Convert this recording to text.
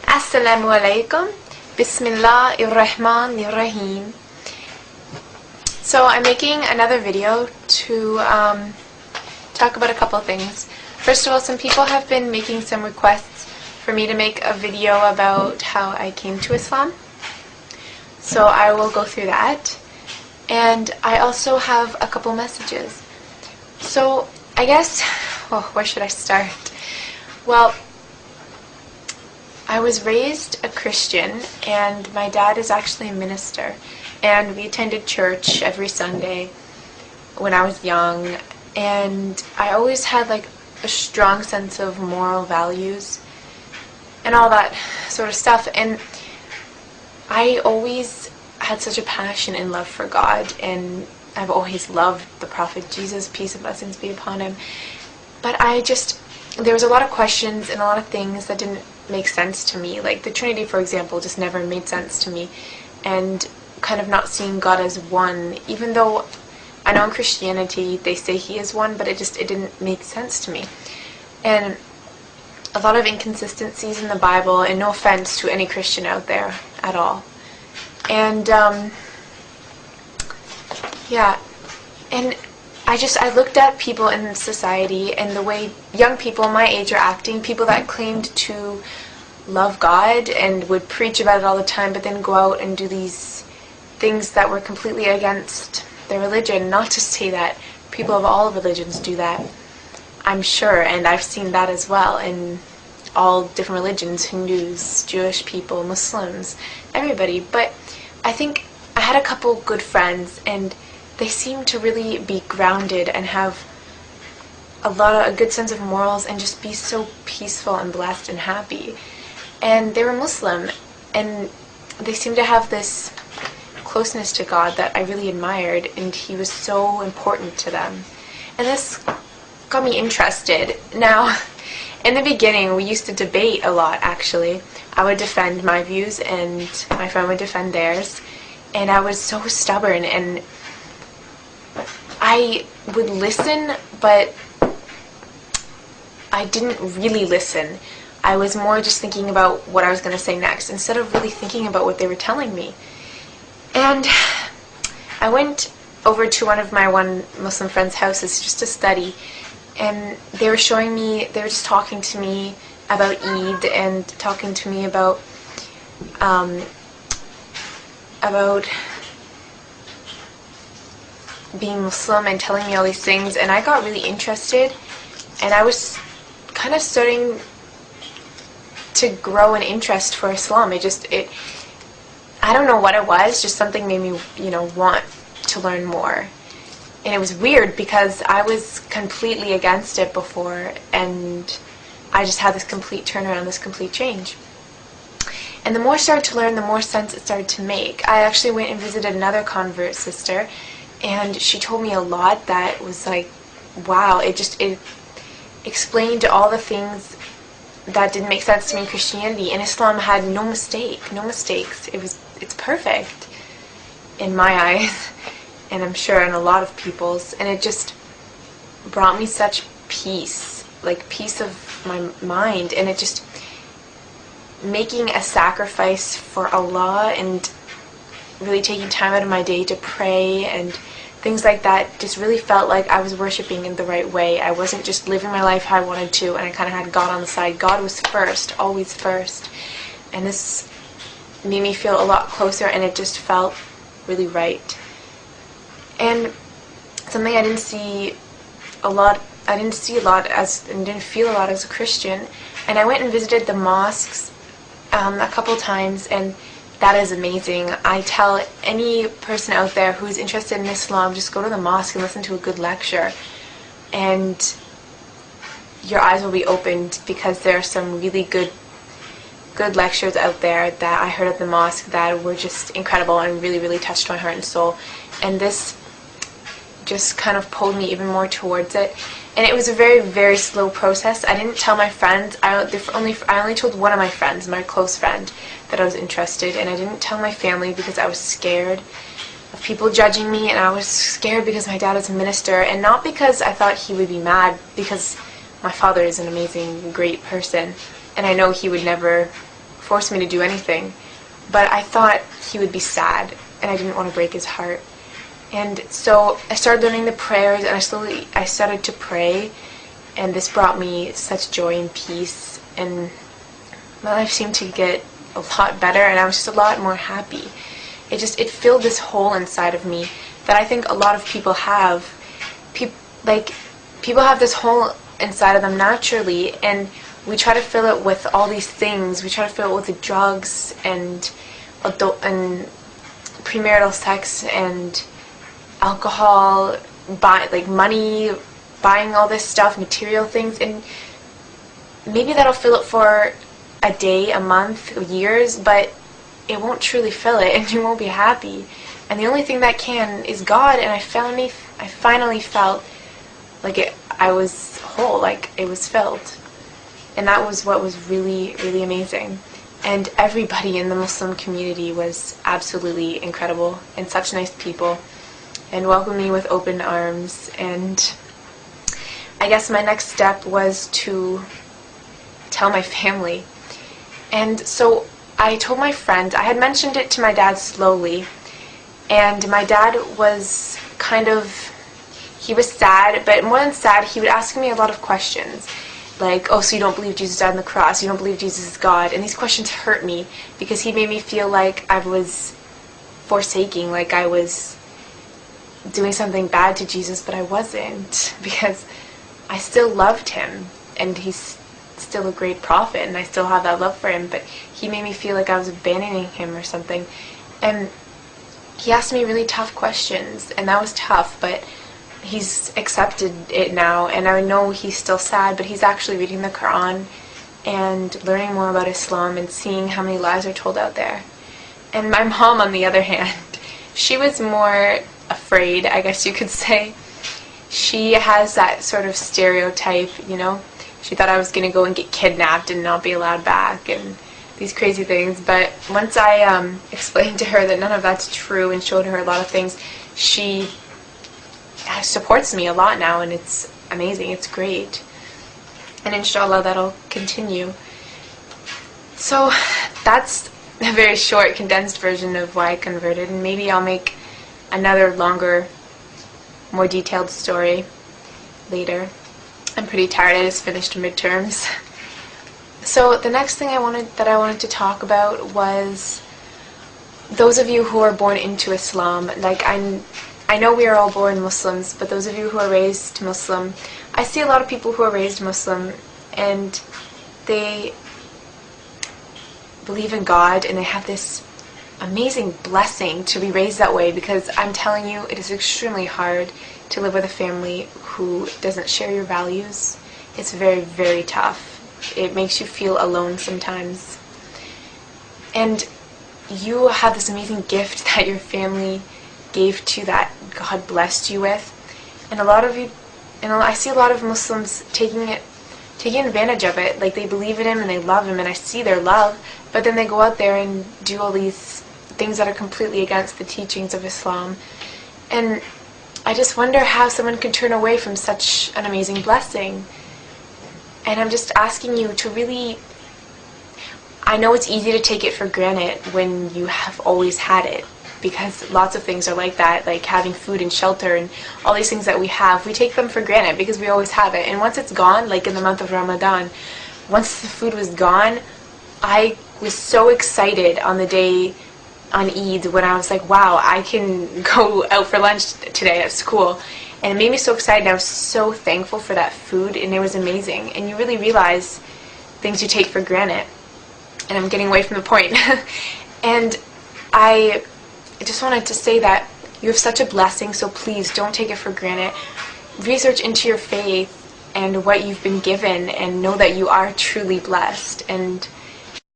Assalamu alaikum. Bismillahirrahmanirrahim. So I'm making another video to talk about a couple things. First of all, some people have been making some requests for me to make a video about how I came to Islam. So I will go through that. And I also have a couple messages. So I guess, where should I start? Well, I was raised a Christian, and my dad is actually a minister, and we attended church every Sunday when I was young, and I always had like a strong sense of moral values and all that sort of stuff, and I always had such a passion and love for God, and I've always loved the Prophet Jesus, peace and blessings be upon him, but there was a lot of questions and a lot of things that didn't make sense to me. Like the Trinity, for example, just never made sense to me, and kind of not seeing God as one, even though I know in Christianity they say he is one, but it didn't make sense to me. And a lot of inconsistencies in the Bible, and no offense to any Christian out there at all. And and I looked at people in society and the way young people my age are acting, people that claimed to love God and would preach about it all the time, but then go out and do these things that were completely against their religion. Not to say that people of all religions do that, I'm sure, and I've seen that as well in all different religions, Hindus, Jewish people, Muslims, everybody. But I think I had a couple good friends, and they seem to really be grounded and have a good sense of morals and just be so peaceful and blessed and happy. And they were Muslim, and they seemed to have this closeness to God that I really admired, and he was so important to them. And this got me interested. Now, in the beginning, we used to debate a lot, actually. I would defend my views, and my friend would defend theirs. And I was so stubborn, and I would listen, but I didn't really listen. I was more just thinking about what I was going to say next, instead of really thinking about what they were telling me. And I went over to one of my Muslim friend's houses just to study, and they were just talking to me about Eid, and talking to me about being Muslim, and telling me all these things, and I got really interested, and I was kind of starting to grow an interest for Islam. I don't know what it was, just something made me, want to learn more. And it was weird because I was completely against it before, and I just had this complete turnaround, this complete change. And the more I started to learn, the more sense it started to make. I actually went and visited another convert sister, and she told me a lot that was like, wow, it explained all the things that didn't make sense to me in Christianity. And Islam had no mistakes. It's perfect in my eyes, and I'm sure in a lot of people's, and it just brought me such peace, like peace of my mind, and it just making a sacrifice for Allah and really taking time out of my day to pray and things like that just really felt like I was worshiping in the right way. I wasn't just living my life how I wanted to, and I kind of had God on the side. God was first, always first. And this made me feel a lot closer, and it just felt really right. And something I didn't see a lot and didn't feel a lot as a Christian. And I went and visited the mosques a couple times, and that is amazing. I tell any person out there who's interested in Islam, just go to the mosque and listen to a good lecture, and your eyes will be opened, because there are some really good lectures out there that I heard at the mosque that were just incredible and really, really touched my heart and soul. And this just kind of pulled me even more towards it. And it was a very, very slow process. I didn't tell my friends. I only told one of my friends, my close friend, that I was interested, and I didn't tell my family because I was scared of people judging me, and I was scared because my dad is a minister, and not because I thought he would be mad, because my father is an amazing, great person, and I know he would never force me to do anything. But I thought he would be sad, and I didn't want to break his heart. And so I started learning the prayers, and I started to pray, and this brought me such joy and peace, and my life seemed to get a lot better, and I was just a lot more happy. It filled this hole inside of me that I think a lot of people have. People have this hole inside of them naturally, and we try to fill it with all these things. We try to fill it with the drugs and premarital sex and alcohol, money, buying all this stuff, material things, and maybe that'll fill it for a day, a month, years, but it won't truly fill it, and you won't be happy. And the only thing that can is God, and I finally felt like I was whole, like it was filled. And that was what was really, really amazing. And everybody in the Muslim community was absolutely incredible, and such nice people, and welcomed me with open arms. And I guess my next step was to tell my family. And so I told my friend, I had mentioned it to my dad slowly, and my dad was he was sad, but more than sad, he would ask me a lot of questions. Like, oh, so you don't believe Jesus died on the cross, you don't believe Jesus is God, and these questions hurt me, because he made me feel like I was forsaking, like I was doing something bad to Jesus, but I wasn't, because I still loved him, and he's still a great prophet, and I still have that love for him, but he made me feel like I was abandoning him or something. And he asked me really tough questions, and that was tough, but he's accepted it now, and I know he's still sad, but he's actually reading the Quran and learning more about Islam and seeing how many lies are told out there. And my mom, on the other hand, she was more afraid, I guess you could say. She has that sort of stereotype, you know. She thought I was going to go and get kidnapped and not be allowed back and these crazy things. But once I explained to her that none of that's true and showed her a lot of things, she supports me a lot now, and it's amazing. It's great. And inshallah, that'll continue. So that's a very short, condensed version of why I converted, and maybe I'll make another longer, more detailed story later. I'm pretty tired. I just finished midterms. So the next thing I wanted to talk about was those of you who are born into Islam. Like, I know we are all born Muslims, but those of you who are raised Muslim, I see a lot of people who are raised Muslim, and they believe in God, and they have this amazing blessing to be raised that way, because I'm telling you, it is extremely hard to live with a family who doesn't share your values. It's very, very tough. It makes you feel alone sometimes. And you have this amazing gift that your family gave to, that God blessed you with. And a lot of you, and I see a lot of Muslims taking advantage of it. Like, they believe in him and they love him, and I see their love, but then they go out there and do all these things that are completely against the teachings of Islam. And I just wonder how someone can turn away from such an amazing blessing. And I'm just asking you to really, I know it's easy to take it for granted when you have always had it, because lots of things are like that, like having food and shelter and all these things that we have, we take them for granted because we always have it. And once it's gone, like in the month of Ramadan, once the food was gone, I was so excited on the day on Eid when I was like, wow, I can go out for lunch today at school. And it made me so excited, and I was so thankful for that food, and it was amazing. And you really realize things you take for granted. And I'm getting away from the point. And I just wanted to say that you have such a blessing, so please don't take it for granted. Research into your faith and what you've been given, and know that you are truly blessed. And